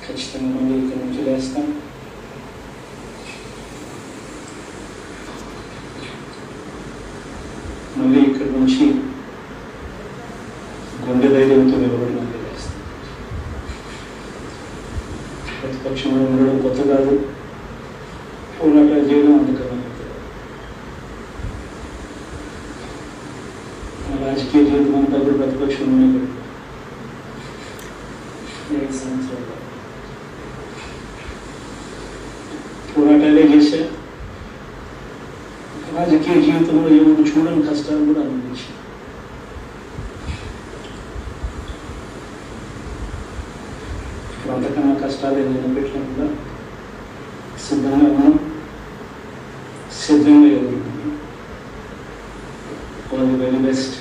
ఖచ్చితంగా మళ్ళీ ఇక్కడి నుంచి లేస్తాం. మళ్ళీ ఇక్కడి నుంచి గుండె ధైర్యంతో నిలబడి మళ్ళీ లేస్తాం. ప్రతిపక్షంలో ఉండడం కొత్త కాదు, పోరాటాలు చేయడం అందుకని మన రాజకీయ జీవితం అంతా కూడా ప్రతిపక్షంలోనే గడిపారు 5 సంవత్సరాలు. పోరాటాలే చేశా. రాజకీయ జీవితంలో ఏమైనా చూడని కష్టాలు కూడా అనుభవించాను. ఇప్పుడు అంతకన్నా కష్టాలు ఏదైనా పెట్టినా కూడా సిద్ధంగా ఉన్నాం, సిద్ధంగా ఎదుర్కొన్నాం. All the very best.